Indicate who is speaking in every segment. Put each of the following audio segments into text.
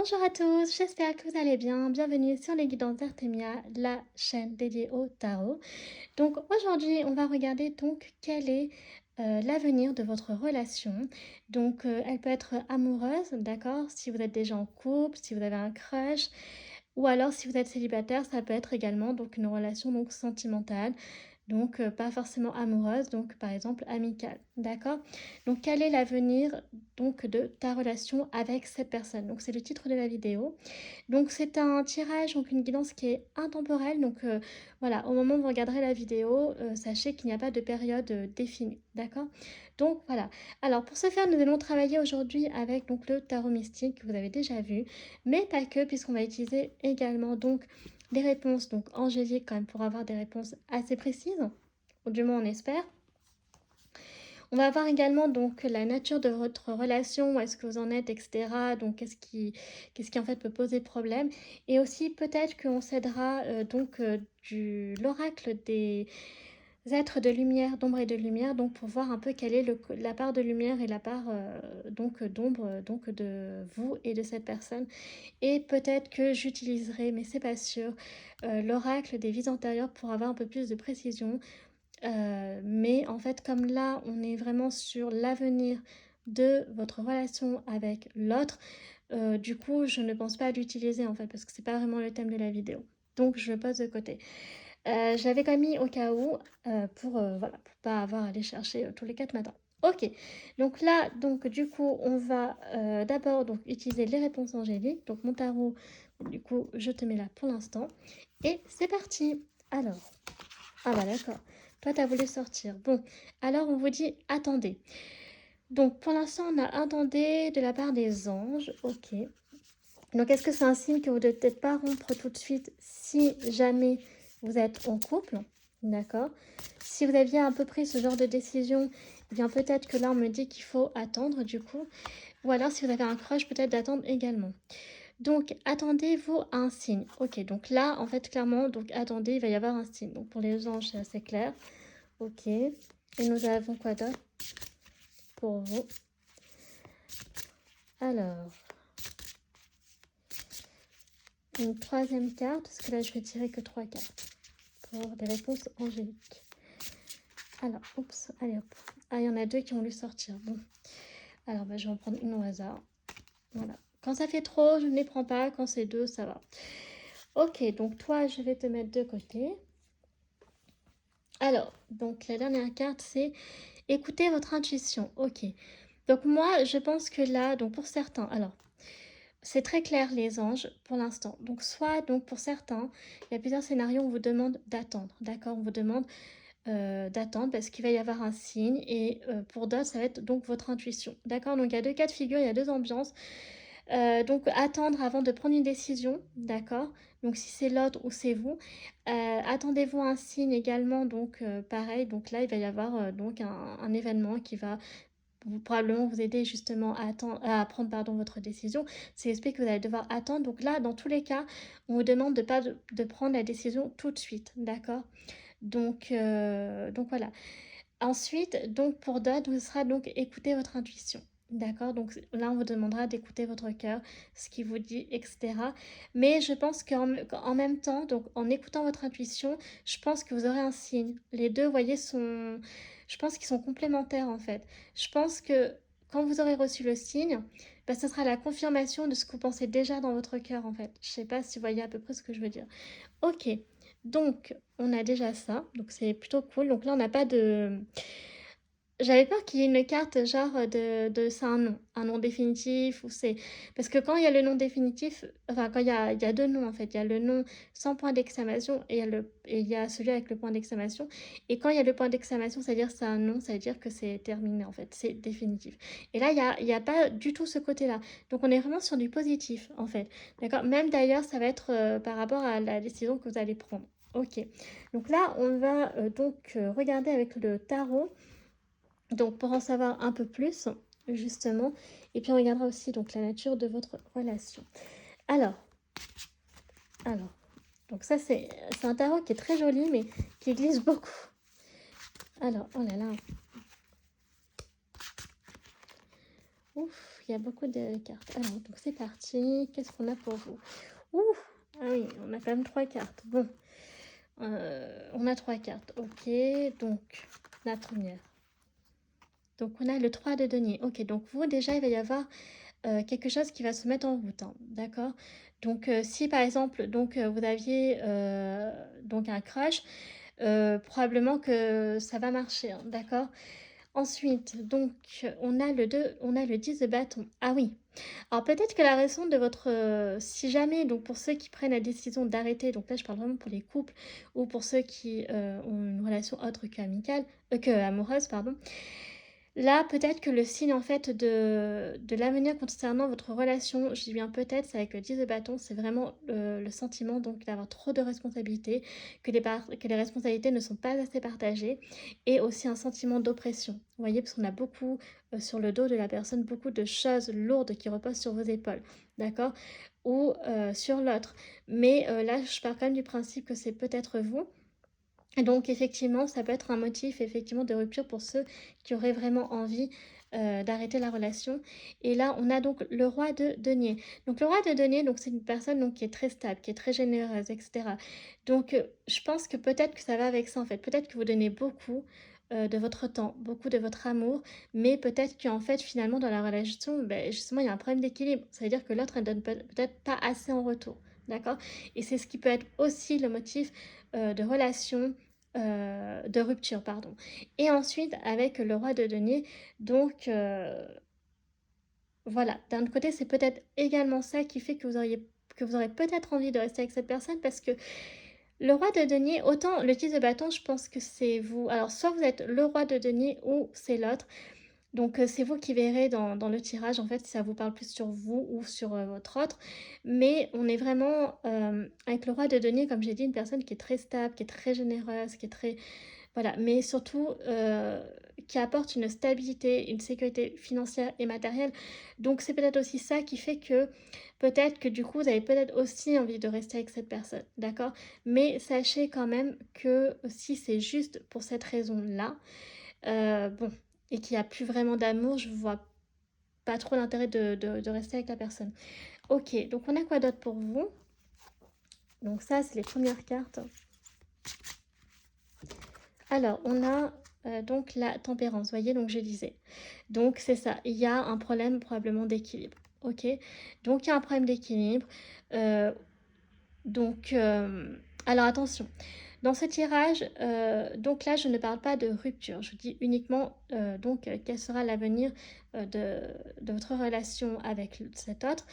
Speaker 1: Bonjour à tous, j'espère que vous allez bien. Bienvenue sur les guidances d'Artemia, la chaîne dédiée au tarot. Donc aujourd'hui, on va regarder donc quel est l'avenir de votre relation. Donc elle peut être amoureuse, d'accord? Si vous êtes déjà en couple, si vous avez un crush, ou alors si vous êtes célibataire, ça peut être également donc une relation donc sentimentale. Donc, pas forcément amoureuse, donc par exemple amicale, d'accord? Donc, quel est l'avenir donc de ta relation avec cette personne? Donc, c'est le titre de la vidéo. Donc, c'est un tirage, donc une guidance qui est intemporelle. Donc, voilà, au moment où vous regarderez la vidéo, sachez qu'il n'y a pas de période définie, d'accord? Donc, voilà. Alors, pour ce faire, nous allons travailler aujourd'hui avec donc le tarot mystique que vous avez déjà vu, mais pas que, puisqu'on va utiliser également donc des réponses donc angéliques quand même pour avoir des réponses assez précises, ou du moins on espère. On va voir également donc la nature de votre relation, où est-ce que vous en êtes, etc. Donc qu'est-ce qui en fait peut poser problème. Et aussi peut-être qu'on s'aidera du l'oracle des êtres de lumière, d'ombre et de lumière, donc pour voir un peu quelle est la part de lumière et la part d'ombre donc de vous et de cette personne. Et peut-être que j'utiliserai, mais c'est pas sûr, l'oracle des vies antérieures pour avoir un peu plus de précision. Mais en fait, comme là, on est vraiment sur l'avenir de votre relation avec l'autre, du coup, je ne pense pas à l'utiliser en fait, parce que c'est pas vraiment le thème de la vidéo. Donc, je le pose de côté. Je l'avais quand même mis au cas où, voilà, pour pas avoir à aller chercher tous les 4 matins. Ok, donc là, donc du coup, on va d'abord donc utiliser les réponses angéliques. Donc mon tarot, du coup, je te mets là pour l'instant. Et c'est parti. Alors, ah bah d'accord. Toi, t'as voulu sortir. Bon, alors on vous dit attendez. Donc pour l'instant, on a attendez de la part des anges. Ok. Donc est-ce que c'est un signe que vous ne devez peut-être pas rompre tout de suite si jamais vous êtes en couple? D'accord. Si vous aviez un peu pris ce genre de décision, eh bien peut-être que là on me dit qu'il faut attendre du coup. Ou alors si vous avez un crush, peut-être d'attendre également. Donc attendez-vous à un signe. Ok, donc là en fait clairement, donc attendez, il va y avoir un signe. Donc pour les anges, c'est assez clair. Ok. Et nous avons quoi d'autre pour vous? Alors, une troisième carte, parce que là je vais tirer que 3 cartes pour des réponses angéliques. Alors, oups, allez hop. Ah, il y en a 2 qui ont voulu sortir. Bon, alors je vais en prendre une au hasard. Voilà. Quand ça fait trop, je ne les prends pas. Quand c'est 2, ça va. Ok, donc toi, je vais te mettre de côté. Alors, donc la dernière carte, c'est écoutez votre intuition. Ok. Donc moi, je pense que là, donc pour certains, alors, c'est très clair les anges pour l'instant. Donc soit, donc pour certains, il y a plusieurs scénarios où on vous demande d'attendre. D'accord? On vous demande d'attendre parce qu'il va y avoir un signe et pour d'autres, ça va être donc votre intuition. D'accord? Donc il y a 2 cas de figure, il y a 2 ambiances. Donc attendre avant de prendre une décision, d'accord? Donc si c'est l'autre ou c'est vous. Attendez-vous un signe également, donc pareil, donc là il va y avoir donc un événement qui va probablement vous aider justement à prendre pardon, votre décision. C'est l'esprit que vous allez devoir attendre. Donc là, dans tous les cas, on vous demande de pas de prendre la décision tout de suite, d'accord? Donc voilà. Ensuite, donc pour d'autres, ce sera donc écouter votre intuition. D'accord? Donc là, on vous demandera d'écouter votre cœur, ce qui vous dit, etc. Mais je pense qu'en même temps, donc en écoutant votre intuition, je pense que vous aurez un signe. Les deux, vous voyez, je pense qu'ils sont complémentaires en fait. Je pense que quand vous aurez reçu le signe, bah, ce sera la confirmation de ce que vous pensez déjà dans votre cœur en fait. Je sais pas si vous voyez à peu près ce que je veux dire. Ok, donc on a déjà ça, donc c'est plutôt cool. Donc là, on n'a pas de... J'avais peur qu'il y ait une carte genre de c'est un nom définitif ou c'est... Parce que quand il y a le nom définitif, enfin quand il y a 2 noms en fait, il y a le nom sans point d'exclamation et il y a celui avec le point d'exclamation. Et quand il y a le point d'exclamation, c'est-à-dire c'est un nom, ça veut dire que c'est terminé en fait, c'est définitif. Et là, il y a pas du tout ce côté-là. Donc on est vraiment sur du positif en fait. D'accord? Même d'ailleurs, ça va être par rapport à la décision que vous allez prendre. Ok. Donc là, on va regarder avec le tarot. Donc pour en savoir un peu plus, justement, et puis on regardera aussi donc la nature de votre relation. Alors, alors, donc ça c'est un tarot qui est très joli, mais qui glisse beaucoup. Alors, oh là là. Ouf, il y a beaucoup de cartes. Alors, donc c'est parti. Qu'est-ce qu'on a pour vous? Ouh, ah oui, on a quand même 3 cartes. Bon, on a 3 cartes. Ok, donc la première. Donc on a le 3 de denier. Ok, donc vous déjà, il va y avoir quelque chose qui va se mettre en route, hein, d'accord? Donc si par exemple donc vous aviez donc un crush, probablement que ça va marcher, hein, d'accord? Ensuite, donc on a le 2, on a le 10 de bâton. Ah oui. Alors peut-être que la raison de votre si jamais donc pour ceux qui prennent la décision d'arrêter, donc là je parle vraiment pour les couples ou pour ceux qui ont une relation autre qu'amicale, que amoureuse, pardon. Là, peut-être que le signe en fait de l'avenir concernant votre relation, je dis bien peut-être, c'est avec le 10 de bâton, c'est vraiment le sentiment donc d'avoir trop de responsabilités, que les responsabilités ne sont pas assez partagées, et aussi un sentiment d'oppression. Vous voyez, parce qu'on a beaucoup sur le dos de la personne, beaucoup de choses lourdes qui reposent sur vos épaules, d'accord? Ou sur l'autre. Mais là, je pars quand même du principe que c'est peut-être vous. Et donc effectivement, ça peut être un motif effectivement de rupture pour ceux qui auraient vraiment envie d'arrêter la relation. Et là, on a donc le roi de denier. Donc le roi de denier, donc c'est une personne donc, qui est très stable, qui est très généreuse, etc. Donc je pense que peut-être que ça va avec ça en fait. Peut-être que vous donnez beaucoup de votre temps, beaucoup de votre amour, mais peut-être qu'en fait finalement dans la relation, ben, justement il y a un problème d'équilibre. Ça veut dire que l'autre ne donne peut-être pas assez en retour. D'accord? Et c'est ce qui peut être aussi le motif de relation, de rupture, pardon. Et ensuite, avec le roi de denier, donc voilà, d'un autre côté, c'est peut-être également ça qui fait que vous aurez peut-être envie de rester avec cette personne parce que le roi de denier, autant le 10 de bâton, je pense que c'est vous. Alors, soit vous êtes le roi de denier ou c'est l'autre. Donc, c'est vous qui verrez dans le tirage, en fait, si ça vous parle plus sur vous ou sur votre autre. Mais on est vraiment avec le roi de denier, comme j'ai dit, une personne qui est très stable, qui est très généreuse, qui est très... Voilà, mais surtout qui apporte une stabilité, une sécurité financière et matérielle. Donc, c'est peut-être aussi ça qui fait que peut-être que du coup, vous avez peut-être aussi envie de rester avec cette personne, d'accord? Mais sachez quand même que si c'est juste pour cette raison-là, bon, et qu'il n'y a plus vraiment d'amour, je vois pas trop l'intérêt de rester avec la personne. Ok, donc on a quoi d'autre pour vous? Donc ça, c'est les premières cartes. Alors, on a donc la tempérance, vous voyez, donc je disais. Donc c'est ça, il y a un problème probablement d'équilibre, ok? Donc il y a un problème d'équilibre. Euh, donc, alors attention, dans ce tirage, donc là, je ne parle pas de rupture. Je dis uniquement donc quel sera l'avenir de votre relation avec cet autre.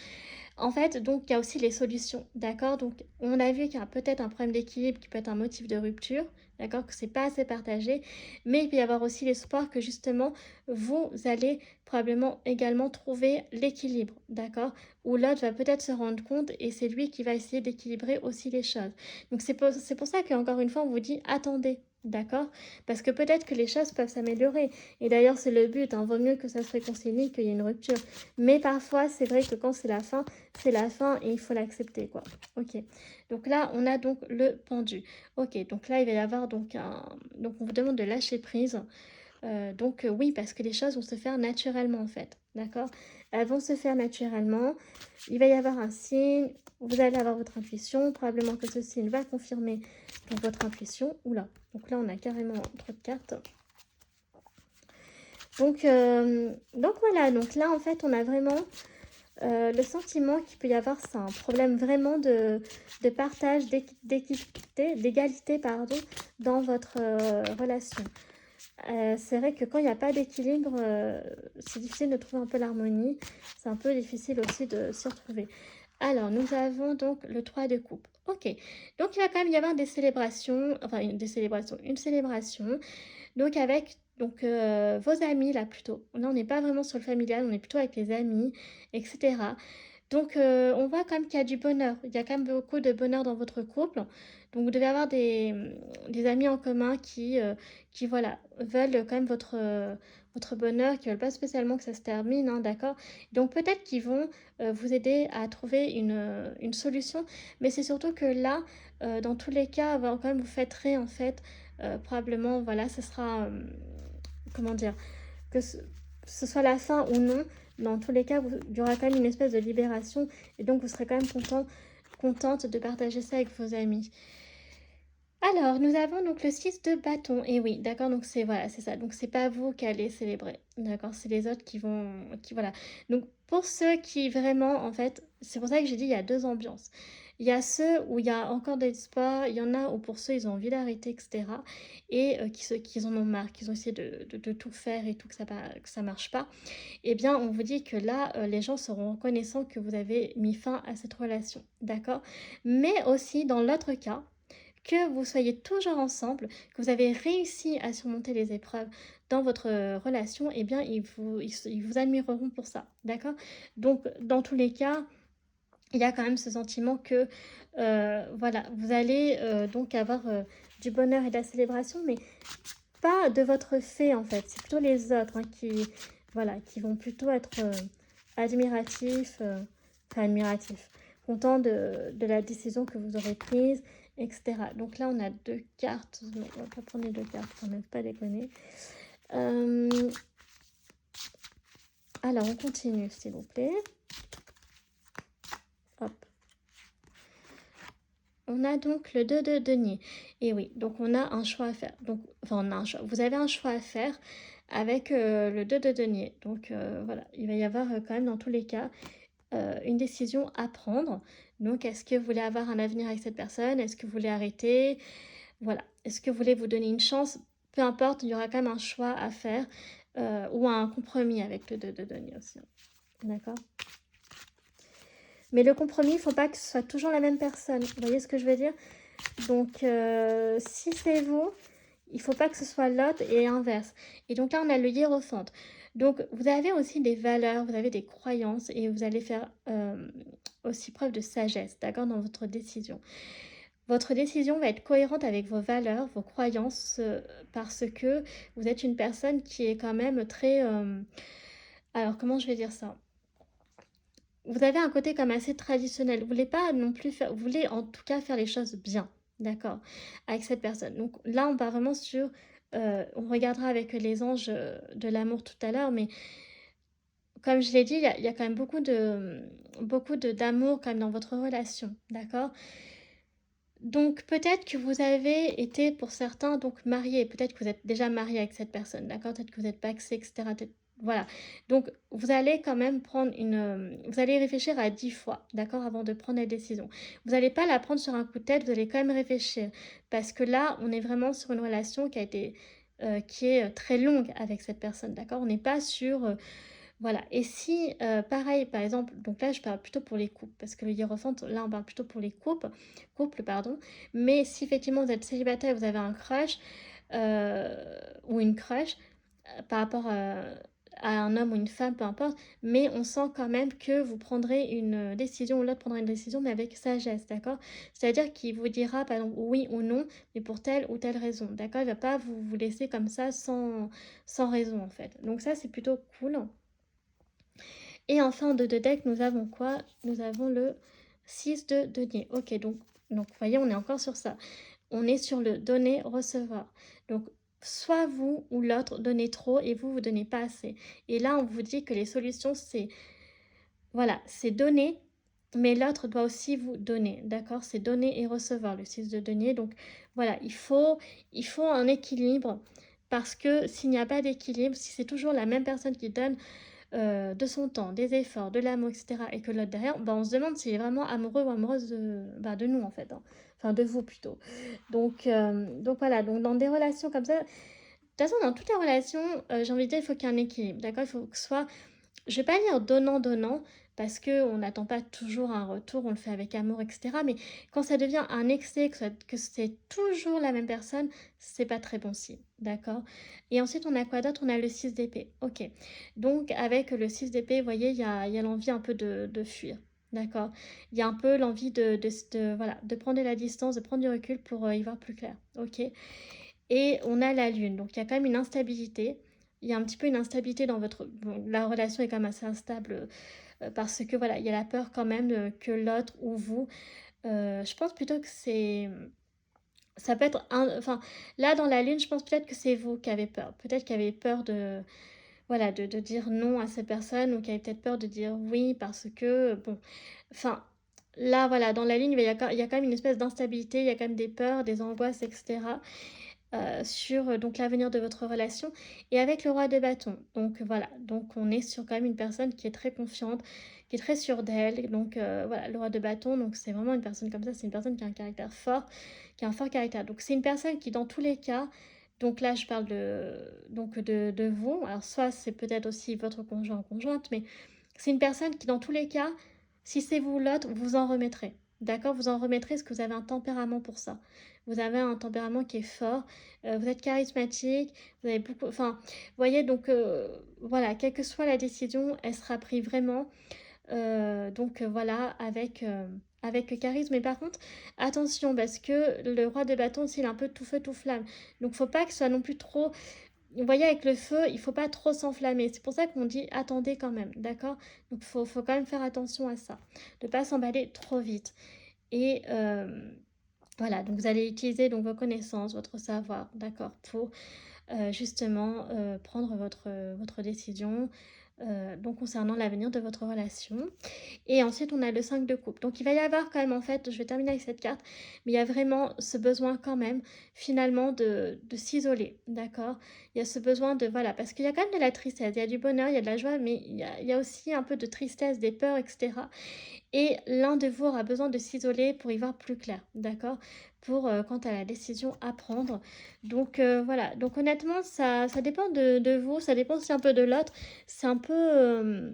Speaker 1: En fait, donc il y a aussi les solutions, d'accord? Donc on a vu qu'il y a peut-être un problème d'équilibre qui peut être un motif de rupture, d'accord? Que c'est pas assez partagé, mais il peut y avoir aussi l'espoir que justement vous allez probablement également trouver l'équilibre, d'accord? Où l'autre va peut-être se rendre compte et c'est lui qui va essayer d'équilibrer aussi les choses. Donc c'est pour ça qu'encore une fois on vous dit attendez, d'accord? Parce que peut-être que les choses peuvent s'améliorer. Et d'ailleurs c'est le but, hein. Vaut mieux que ça se réconcilie qu'il y ait une rupture. Mais parfois c'est vrai que quand c'est la fin et il faut l'accepter, quoi. Ok, donc là on a donc le pendu. Ok, donc là il va y avoir donc donc on vous demande de lâcher prise. Donc oui, parce que les choses vont se faire naturellement en fait, d'accord? Elles vont se faire naturellement. Il va y avoir un signe, vous allez avoir votre intuition, probablement que ce signe va confirmer donc, votre intuition. Oula, donc là on a carrément trop de cartes. Donc voilà, donc là en fait on a vraiment le sentiment qu'il peut y avoir, c'est un problème vraiment de partage, d'égalité, pardon, dans votre relation. C'est vrai que quand il n'y a pas d'équilibre, c'est difficile de trouver un peu l'harmonie. C'est un peu difficile aussi de s'y retrouver. Alors, nous avons donc le 3 de coupe. Ok, donc il va quand même y avoir des célébrations, enfin une célébration. Donc avec vos amis là plutôt. Là, on n'est pas vraiment sur le familial, on est plutôt avec les amis, etc. Donc, on voit quand même qu'il y a du bonheur. Il y a quand même beaucoup de bonheur dans votre couple. Donc, vous devez avoir des amis en commun qui voilà, veulent quand même votre bonheur, qui ne veulent pas spécialement que ça se termine, hein, d'accord? Donc, peut-être qu'ils vont vous aider à trouver une solution. Mais c'est surtout que là, dans tous les cas, quand même, vous fêterez, en fait, probablement, voilà, ce sera, comment dire, que ce soit la fin ou non, dans tous les cas, il y aura quand même une espèce de libération. Et donc, vous serez quand même contente de partager ça avec vos amis. Alors, nous avons donc le 6 de bâton. Et oui, d'accord, donc c'est voilà, c'est ça. Donc, c'est pas vous qui allez célébrer. D'accord, c'est les autres qui vont. Voilà. Donc, pour ceux qui vraiment, en fait, c'est pour ça que j'ai dit il y a deux ambiances. Il y a ceux où il y a encore de l'espoir, il y en a où pour ceux ils ont envie d'arrêter, etc. Et qui en ont marre, qui ont essayé de tout faire et tout, que ça marche pas. Eh bien, on vous dit que là, les gens seront reconnaissants que vous avez mis fin à cette relation. D'accord. Mais aussi, dans l'autre cas, que vous soyez toujours ensemble, que vous avez réussi à surmonter les épreuves dans votre relation, eh bien, ils vous admireront pour ça, d'accord? Donc, dans tous les cas, il y a quand même ce sentiment que, voilà, vous allez donc avoir du bonheur et de la célébration, mais pas de votre fait, en fait. C'est plutôt les autres hein, voilà, qui vont plutôt être admiratifs, contents de la décision que vous aurez prise, etc. Donc là, on a deux cartes. Non, on va pas prendre les deux cartes, quand même, pas déconner. Alors, on continue, s'il vous plaît. Hop. On a donc le 2 de denier. Et oui, donc on a un choix à faire. Donc, enfin, on a un choix. Vous avez un choix à faire avec le 2 de denier. Donc, voilà, il va y avoir quand même, dans tous les cas, une décision à prendre. Donc, est-ce que vous voulez avoir un avenir avec cette personne? Est-ce que vous voulez arrêter? Voilà. Est-ce que vous voulez vous donner une chance? Peu importe, il y aura quand même un choix à faire ou un compromis avec le 2 de denier aussi. D'accord? Mais le compromis, il ne faut pas que ce soit toujours la même personne. Vous voyez ce que je veux dire? Donc, si c'est vous, il ne faut pas que ce soit l'autre et inverse. Et donc là, on a le hiérophante. Donc, vous avez aussi des valeurs, vous avez des croyances et vous allez faire aussi preuve de sagesse, d'accord, dans votre décision. Votre décision va être cohérente avec vos valeurs, vos croyances, parce que vous êtes une personne qui est quand même très... alors, comment je vais dire ça? Vous avez un côté comme assez traditionnel. Vous voulez pas non plus faire... Vous voulez en tout cas faire les choses bien, d'accord, avec cette personne. Donc là, on part vraiment sur... on regardera avec les anges de l'amour tout à l'heure, mais comme je l'ai dit, il y a quand même beaucoup d'amour quand même dans votre relation, d'accord? Donc peut-être que vous avez été pour certains donc mariés, peut-être que vous êtes déjà marié avec cette personne, d'accord? Peut-être que vous êtes paxé, etc. Voilà. Donc vous allez quand même prendre vous allez réfléchir à 10 fois, d'accord? Avant de prendre la décision. Vous n'allez pas la prendre sur un coup de tête, vous allez quand même réfléchir. Parce que là, on est vraiment sur une relation qui est très longue avec cette personne, d'accord? On n'est pas sur voilà. Et si, pareil, par exemple, donc là, je parle plutôt pour les couples, parce que le hiérophant, là, on parle plutôt pour les couples, pardon. Mais si effectivement vous êtes célibataire, vous avez un crush ou une crush par rapport à un homme ou une femme, peu importe, mais on sent quand même que vous prendrez une décision ou l'autre prendra une décision, mais avec sagesse, d'accord? C'est-à-dire qu'il vous dira, par exemple, oui ou non, mais pour telle ou telle raison, d'accord? Il ne va pas vous laisser comme ça sans raison, en fait. Donc ça, c'est plutôt cool. Et enfin, en 2 de deck, nous avons quoi? Nous avons le 6 de denier. Ok, donc vous voyez, on est encore sur ça. On est sur le donner-recevoir. Donc, soit vous ou l'autre donnez trop et vous donnez pas assez. Et là, on vous dit que les solutions, c'est... Voilà, c'est donner, mais l'autre doit aussi vous donner, d'accord? C'est donner et recevoir, le 6 de denier. Donc, voilà, il faut un équilibre parce que s'il n'y a pas d'équilibre, si c'est toujours la même personne qui donne de son temps, des efforts, de l'amour, etc. et que l'autre derrière, bah, on se demande s'il est vraiment amoureux ou amoureuse de nous en fait. Hein. Enfin, de vous plutôt. Donc voilà, donc dans des relations comme ça, de toute façon, dans toutes les relations, j'ai envie de dire, il faut qu'il y ait un équilibre, d'accord? Il faut que ce soit je vais pas dire donnant-donnant, parce qu'on n'attend pas toujours un retour, on le fait avec amour, etc. Mais quand ça devient un excès, que c'est toujours la même personne, c'est pas très bon signe, d'accord? Et ensuite, on a quoi d'autre? On a le 6 d'épée, ok. Donc, avec le 6 d'épée, vous voyez, il y a l'envie un peu de fuir, d'accord? Il y a un peu l'envie voilà, de prendre de la distance, de prendre du recul pour y voir plus clair, ok? Et on a la lune, donc il y a quand même une instabilité. Il y a un petit peu une instabilité dans votre... Bon, la relation est quand même assez instable parce que voilà, il y a la peur quand même que l'autre ou vous... je pense plutôt que c'est... Ça peut être... Enfin, là, dans la lune, je pense peut-être que c'est vous qui avez peur. Peut-être qu'il y avait peur de... voilà, de dire non à ces personnes ou qui avaient peut-être peur de dire oui parce que, bon, enfin, là, voilà, dans la ligne, il y a quand même une espèce d'instabilité, il y a quand même des peurs, des angoisses, etc. Sur donc l'avenir de votre relation et avec le roi de bâton. Donc voilà, donc on est sur quand même une personne qui est très confiante, qui est très sûre d'elle. Donc voilà, le roi de bâton, donc c'est vraiment une personne comme ça, c'est une personne qui a un caractère fort, qui a un fort caractère. Donc c'est une personne qui dans tous les cas, donc là je parle de vous, alors soit c'est peut-être aussi votre conjoint ou conjointe, mais c'est une personne qui dans tous les cas, si c'est vous l'autre, vous en remettrez. D'accord? Vous en remettrez parce que vous avez un tempérament pour ça. Vous avez un tempérament qui est fort, vous êtes charismatique, vous avez beaucoup, enfin, vous voyez, donc voilà, quelle que soit la décision, elle sera prise vraiment, donc voilà, avec charisme. Mais par contre, attention, parce que le roi de bâton, il est un peu tout feu, tout flamme. Donc, faut pas que ce soit non plus trop. Vous voyez, avec le feu, il faut pas trop s'enflammer. C'est pour ça qu'on dit attendez quand même, d'accord? Donc, faut quand même faire attention à ça, de pas s'emballer trop vite. Et voilà, donc vous allez utiliser donc vos connaissances, votre savoir, d'accord, pour justement prendre votre décision donc concernant l'avenir de votre relation. Et ensuite, on a le 5 de coupe. Donc, il va y avoir quand même, en fait, je vais terminer avec cette carte, mais il y a vraiment ce besoin quand même, finalement, de s'isoler, d'accord? Il y a ce besoin de, voilà, parce qu'il y a quand même de la tristesse, il y a du bonheur, il y a de la joie, mais il y a aussi un peu de tristesse, des peurs, etc. Et l'un de vous aura besoin de s'isoler pour y voir plus clair, d'accord? Pour quant à la décision à prendre. Donc voilà, donc honnêtement, ça dépend de vous, ça dépend aussi un peu de l'autre. C'est un peu...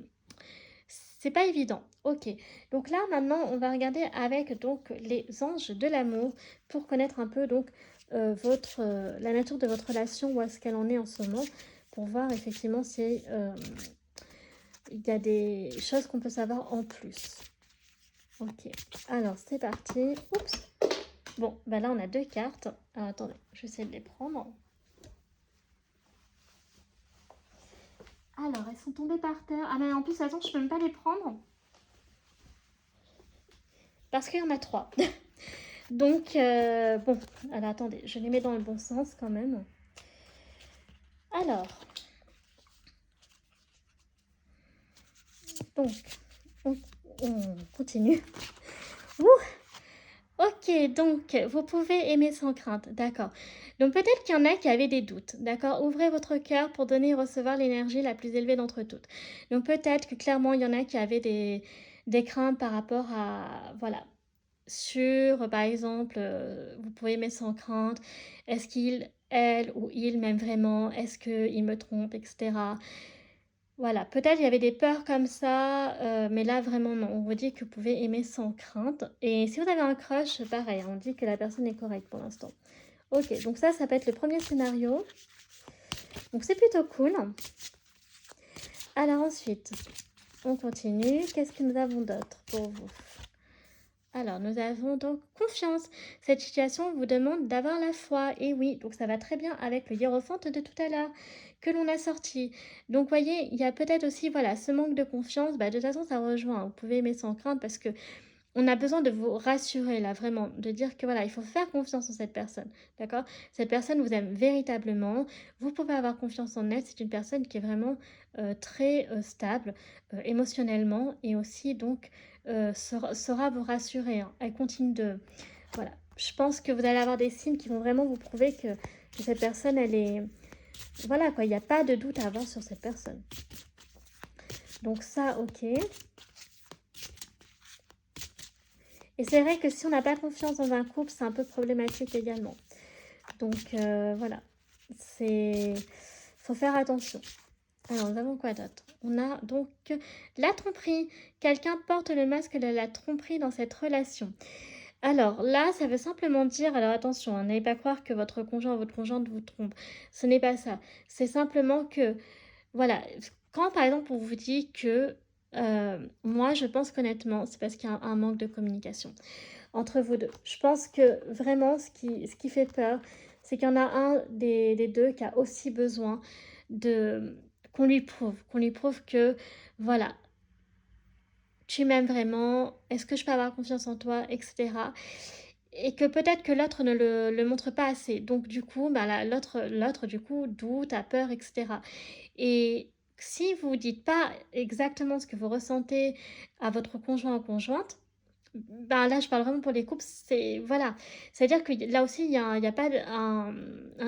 Speaker 1: c'est pas évident. Ok, donc là maintenant, on va regarder avec donc les anges de l'amour pour connaître un peu donc la nature de votre relation, où est-ce qu'elle en est en ce moment, pour voir effectivement si il y a des choses qu'on peut savoir en plus. Ok, alors c'est parti. Oups. Bon, bah là on a deux cartes. Alors attendez, je vais essayer de les prendre. Alors, elles sont tombées par terre. Ah mais en plus, attends, je peux même pas les prendre. Parce qu'il y en a trois. Donc, bon, alors attendez, je les mets dans le bon sens quand même. Alors, donc, on continue. Ouh. Ok, donc vous pouvez aimer sans crainte, d'accord. Donc peut-être qu'il y en a qui avaient des doutes, d'accord. Ouvrez votre cœur pour donner et recevoir l'énergie la plus élevée d'entre toutes. Donc peut-être que clairement il y en a qui avaient des craintes par rapport à, voilà, sur par exemple, vous pouvez aimer sans crainte. Est-ce qu'il, elle ou il m'aime vraiment? Est-ce qu'il me trompe, etc. Voilà, peut-être il y avait des peurs comme ça, mais là vraiment non. On vous dit que vous pouvez aimer sans crainte. Et si vous avez un crush, pareil, on dit que la personne est correcte pour l'instant. Ok, donc ça peut être le premier scénario. Donc c'est plutôt cool. Alors ensuite, on continue. Qu'est-ce que nous avons d'autre pour vous? Alors, nous avons donc confiance. Cette situation vous demande d'avoir la foi. Et oui, donc ça va très bien avec le hiérophante de tout à l'heure que l'on a sorti. Donc, voyez, il y a peut-être aussi, voilà, ce manque de confiance. Bah, de toute façon, ça rejoint. Vous pouvez aimer sans crainte parce que on a besoin de vous rassurer là, vraiment, de dire que voilà, il faut faire confiance en cette personne, d'accord? Cette personne vous aime véritablement, vous pouvez avoir confiance en elle, c'est une personne qui est vraiment très stable émotionnellement et aussi donc saura vous rassurer, hein. Elle continue de... Voilà, je pense que vous allez avoir des signes qui vont vraiment vous prouver que cette personne, elle est... Voilà quoi, il n'y a pas de doute à avoir sur cette personne. Donc ça, ok. Et c'est vrai que si on n'a pas confiance dans un couple, c'est un peu problématique également. Donc voilà, faut faire attention. Alors, nous avons quoi d'autre? On a donc la tromperie. Quelqu'un porte le masque de la tromperie dans cette relation. Alors là, ça veut simplement dire, alors attention, hein, n'allez pas croire que votre conjoint ou votre conjointe vous trompe. Ce n'est pas ça. C'est simplement que, voilà, quand par exemple on vous dit que moi je pense qu'honnêtement, c'est parce qu'il y a un manque de communication entre vous deux. Je pense que vraiment ce qui fait peur, c'est qu'il y en a un des deux qui a aussi besoin de qu'on lui prouve que voilà, tu m'aimes vraiment, est-ce que je peux avoir confiance en toi, etc. Et que peut-être que l'autre ne le montre pas assez. Donc du coup, bah, l'autre du coup doute, a peur, etc. Et si vous ne dites pas exactement ce que vous ressentez à votre conjoint ou conjointe, ben là, je parle vraiment pour les couples, c'est voilà. C'est-à-dire que là aussi, il y a pas de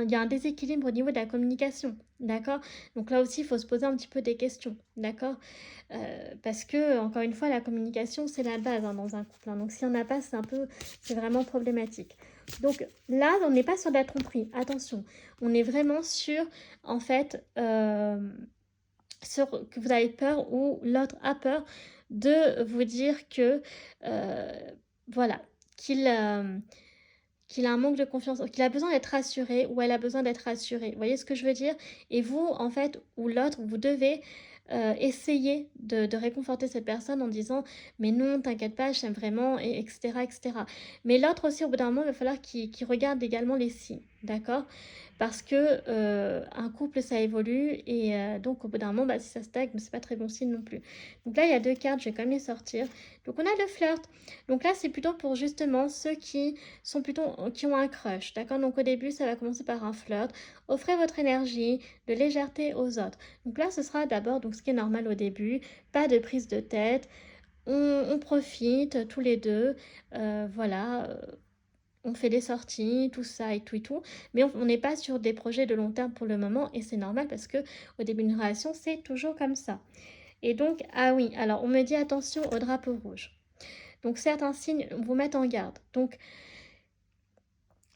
Speaker 1: il y a un déséquilibre au niveau de la communication, d'accord? Donc là aussi, il faut se poser un petit peu des questions, d'accord? Parce que encore une fois, la communication, c'est la base, hein, dans un couple, hein. Donc s'il y en a pas, c'est vraiment problématique. Donc là, on n'est pas sur de la tromperie, attention. On est vraiment sur, en fait, sur que vous avez peur ou l'autre a peur de vous dire que, voilà, qu'il, qu'il a un manque de confiance, qu'il a besoin d'être rassuré ou elle a besoin d'être rassurée. Vous voyez ce que je veux dire? Et vous, en fait, ou l'autre, vous devez essayer de réconforter cette personne en disant mais non, t'inquiète pas, je t'aime vraiment, et etc., etc. Mais l'autre aussi, au bout d'un moment, il va falloir qu'il regarde également les signes, d'accord? Parce que un couple, ça évolue et donc au bout d'un moment, bah, si ça stagne, c'est pas très bon signe non plus. Donc là, il y a deux cartes, je vais quand même les sortir. Donc on a le flirt. Donc là, c'est plutôt pour justement ceux qui sont plutôt qui ont un crush, d'accord? Donc au début, ça va commencer par un flirt. Offrez votre énergie, de légèreté aux autres. Donc là, ce sera d'abord donc ce qui est normal au début, pas de prise de tête. On profite tous les deux, voilà. On fait des sorties, tout ça et tout et tout, mais on n'est pas sur des projets de long terme pour le moment et c'est normal parce que au début d'une relation, c'est toujours comme ça. Et donc, ah oui, alors on me dit attention au drapeau rouge. Donc certains signes vous mettent en garde. Donc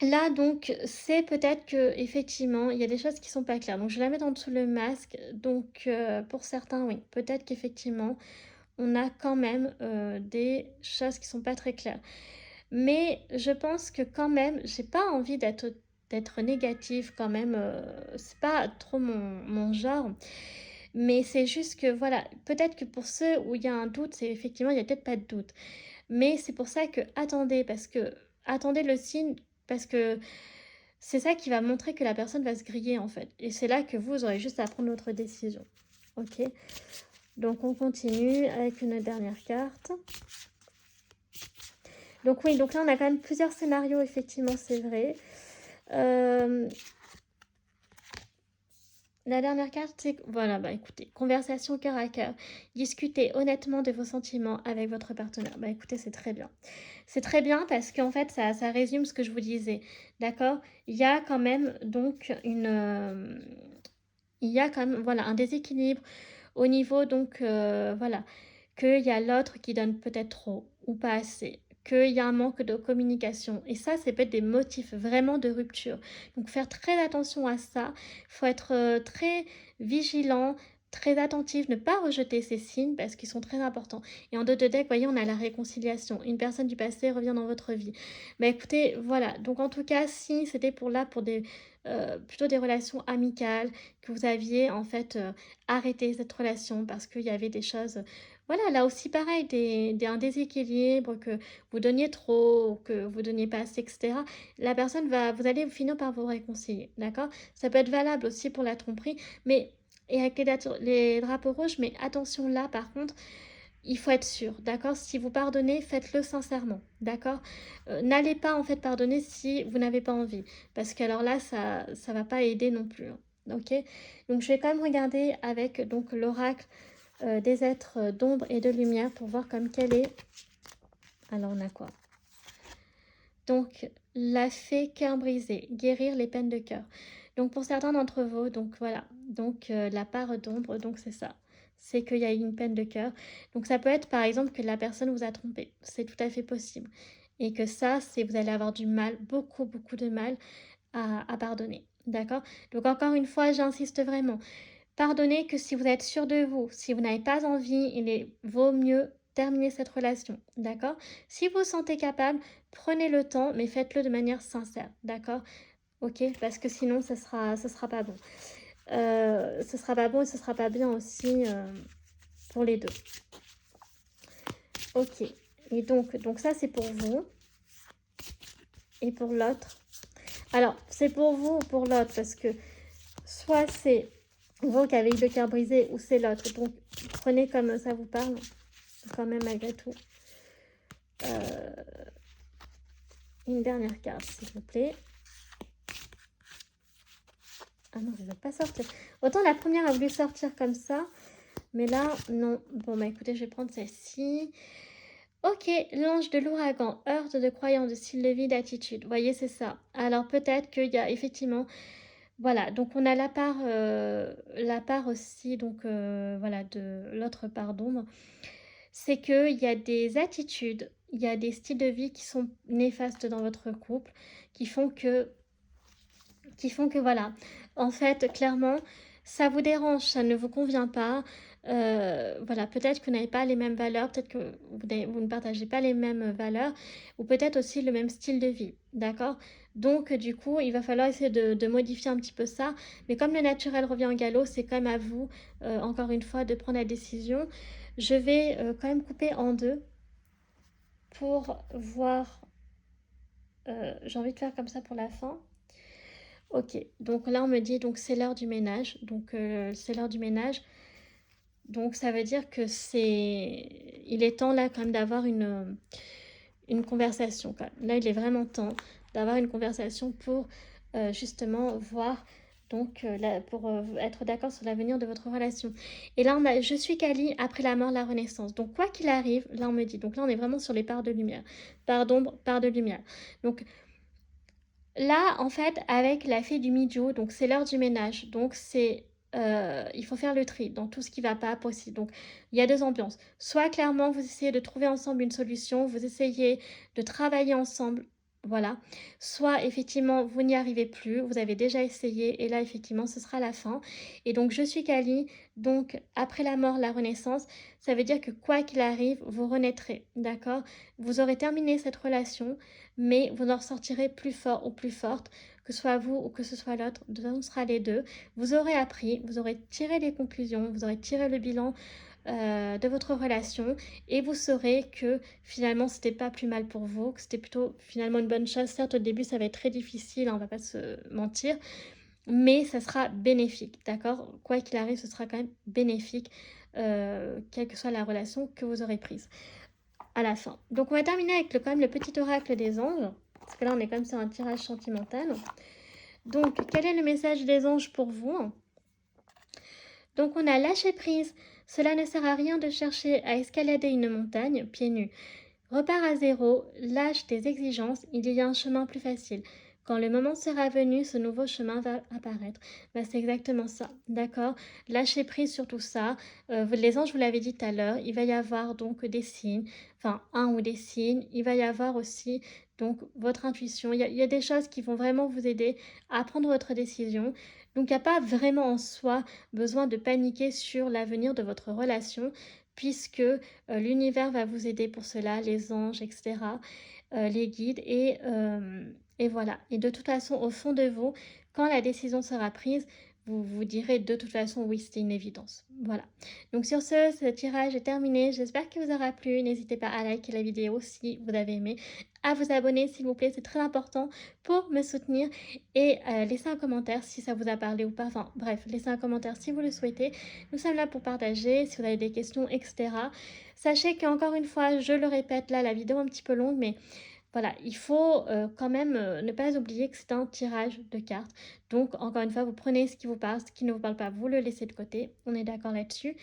Speaker 1: là, donc, c'est peut-être que effectivement, il y a des choses qui sont pas claires. Donc, je vais la mettre en dessous le masque. Donc, pour certains, oui, peut-être qu'effectivement, on a quand même des choses qui sont pas très claires. Mais je pense que quand même, j'ai pas envie d'être négative quand même. C'est pas trop mon genre. Mais c'est juste que voilà, peut-être que pour ceux où il y a un doute, c'est effectivement, il y a peut-être pas de doute. Mais c'est pour ça que attendez, parce que attendez le signe, parce que c'est ça qui va montrer que la personne va se griller en fait. Et c'est là que vous aurez juste à prendre votre décision. Ok? Donc on continue avec une dernière carte. Donc oui, donc là on a quand même plusieurs scénarios, effectivement, c'est vrai. La dernière carte, c'est... Voilà, bah écoutez, conversation cœur à cœur. Discutez honnêtement de vos sentiments avec votre partenaire. Bah écoutez, c'est très bien. C'est très bien parce qu'en fait, ça résume ce que je vous disais. D'accord? Il y a quand même donc il y a quand même, voilà, un déséquilibre au niveau, donc, voilà, qu'il y a l'autre qui donne peut-être trop ou pas assez, qu'il y a un manque de communication. Et ça peut être des motifs vraiment de rupture. Donc, faire très attention à ça. Il faut être très vigilant, très attentif, ne pas rejeter ces signes parce qu'ils sont très importants. Et en dos de deck, vous voyez, on a la réconciliation. Une personne du passé revient dans votre vie. Mais écoutez, voilà. Donc, en tout cas, si c'était pour là, pour des... plutôt des relations amicales, que vous aviez en fait arrêté cette relation parce qu'il y avait des choses, voilà, là aussi pareil, un déséquilibre, que vous donniez trop, ou que vous donniez pas assez, etc. La personne vous allez finir par vous réconcilier, d'accord? Ça peut être valable aussi pour la tromperie, mais, et avec les drapeaux rouges, mais attention là par contre, il faut être sûr, d'accord? Si vous pardonnez, faites-le sincèrement, d'accord? N'allez pas en fait pardonner si vous n'avez pas envie, parce que alors là, ça va pas aider non plus, hein, ok? Donc je vais quand même regarder avec donc l'oracle des êtres d'ombre et de lumière pour voir comme quelle est. Alors on a quoi? Donc la fée cœur brisé, guérir les peines de cœur. Donc pour certains d'entre vous, donc voilà, donc la part d'ombre, donc c'est ça. C'est qu'il y a une peine de cœur. Donc ça peut être par exemple que la personne vous a trompé. C'est tout à fait possible. Et que ça, c'est vous allez avoir du mal, beaucoup, beaucoup de mal à pardonner. D'accord? Donc encore une fois, j'insiste vraiment. Pardonnez que si vous êtes sûr de vous, si vous n'avez pas envie, vaut mieux terminer cette relation, d'accord? Si vous vous sentez capable, prenez le temps, mais faites-le de manière sincère, d'accord? Ok? Parce que sinon, ça sera pas bon. Ce sera pas bon et ce sera pas bien aussi pour les deux. Ok. Et donc ça, c'est pour vous. Et pour l'autre. Alors, c'est pour vous ou pour l'autre, parce que soit c'est vous qui avez eu le cœur brisé ou c'est l'autre. Donc, prenez comme ça vous parle, quand même, malgré tout. Une dernière carte, s'il vous plaît. Ah non, elle ne veut pas sortir. Autant la première a voulu sortir comme ça, mais là, non. Bon, bah écoutez, je vais prendre celle-ci. Ok, l'ange de l'ouragan, heurte de croyances, de style de vie, d'attitude. Vous voyez, c'est ça. Alors peut-être qu'il y a effectivement... Voilà, donc on a la part aussi, donc voilà, de l'autre part d'ombre. C'est qu'il y a des attitudes, il y a des styles de vie qui sont néfastes dans votre couple, qui font que voilà, en fait, clairement, ça vous dérange, ça ne vous convient pas. Voilà, peut-être que vous n'avez pas les mêmes valeurs, peut-être que vous ne partagez pas les mêmes valeurs, ou peut-être aussi le même style de vie, d'accord? Donc, du coup, il va falloir essayer de modifier un petit peu ça. Mais comme le naturel revient en galop, c'est quand même à vous, encore une fois, de prendre la décision. Je vais quand même couper en deux pour voir... j'ai envie de faire comme ça pour la fin. Ok, donc là on me dit donc c'est l'heure du ménage, donc c'est l'heure du ménage, donc ça veut dire que il est temps là quand même d'avoir une conversation quand même. Là il est vraiment temps d'avoir une conversation pour justement voir, donc pour être d'accord sur l'avenir de votre relation. Et là on a je suis Kali après la mort, la renaissance, donc quoi qu'il arrive, là on me dit, donc là on est vraiment sur les parts de lumière, part d'ombre, part de lumière, donc là, en fait, avec la fée du Midjo, donc c'est l'heure du ménage. Donc il faut faire le tri dans tout ce qui ne va pas possible. Donc il y a deux ambiances. Soit clairement, vous essayez de trouver ensemble une solution, vous essayez de travailler ensemble, voilà. Soit effectivement, vous n'y arrivez plus, vous avez déjà essayé et là, effectivement, ce sera la fin. Et donc, je suis Kali. Donc, après la mort, la renaissance, ça veut dire que quoi qu'il arrive, vous renaîtrez, d'accord? Vous aurez terminé cette relation, mais vous en ressortirez plus fort ou plus forte, que ce soit vous ou que ce soit l'autre, de toute façon ce sera les deux. Vous aurez appris, vous aurez tiré les conclusions, vous aurez tiré le bilan de votre relation et vous saurez que finalement c'était pas plus mal pour vous, que c'était plutôt finalement une bonne chose. Certes au début ça va être très difficile, on va pas se mentir, mais ça sera bénéfique, d'accord? Quoi qu'il arrive, ce sera quand même bénéfique, quelle que soit la relation que vous aurez prise à la fin. Donc on va terminer avec quand même le petit oracle des anges, parce que là on est quand même sur un tirage sentimental. Donc quel est le message des anges pour vous? Donc on a lâché prise, cela ne sert à rien de chercher à escalader une montagne pieds nus. Repars à zéro, lâche tes exigences, il y a un chemin plus facile. Quand le moment sera venu, ce nouveau chemin va apparaître. Bah, c'est exactement ça, d'accord? Lâchez prise sur tout ça. Les anges, vous l'avez dit tout à l'heure, il va y avoir donc des signes, enfin un ou des signes. Il va y avoir aussi donc votre intuition. Il y a des choses qui vont vraiment vous aider à prendre votre décision. Donc il n'y a pas vraiment en soi besoin de paniquer sur l'avenir de votre relation, puisque l'univers va vous aider pour cela, les anges, etc., les guides, et voilà. Et de toute façon, au fond de vous, quand la décision sera prise, vous vous direz de toute façon, oui, c'était une évidence. Voilà. Donc sur ce tirage est terminé. J'espère qu'il vous aura plu. N'hésitez pas à liker la vidéo si vous avez aimé, à vous abonner s'il vous plaît, c'est très important pour me soutenir, et laissez un commentaire si ça vous a parlé ou pas. Enfin bref, laissez un commentaire si vous le souhaitez. Nous sommes là pour partager, si vous avez des questions, etc. Sachez qu'encore une fois, je le répète, là la vidéo est un petit peu longue, mais voilà, il faut quand même ne pas oublier que c'est un tirage de cartes. Donc, encore une fois, vous prenez ce qui vous parle, ce qui ne vous parle pas, vous le laissez de côté. On est d'accord là-dessus.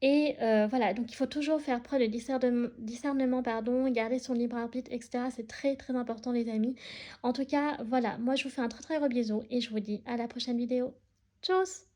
Speaker 1: Et voilà, donc il faut toujours faire preuve de discernement, pardon, garder son libre arbitre, etc. C'est très très important les amis. En tout cas, voilà, moi je vous fais un très très gros bisou et je vous dis à la prochaine vidéo. Tchuss!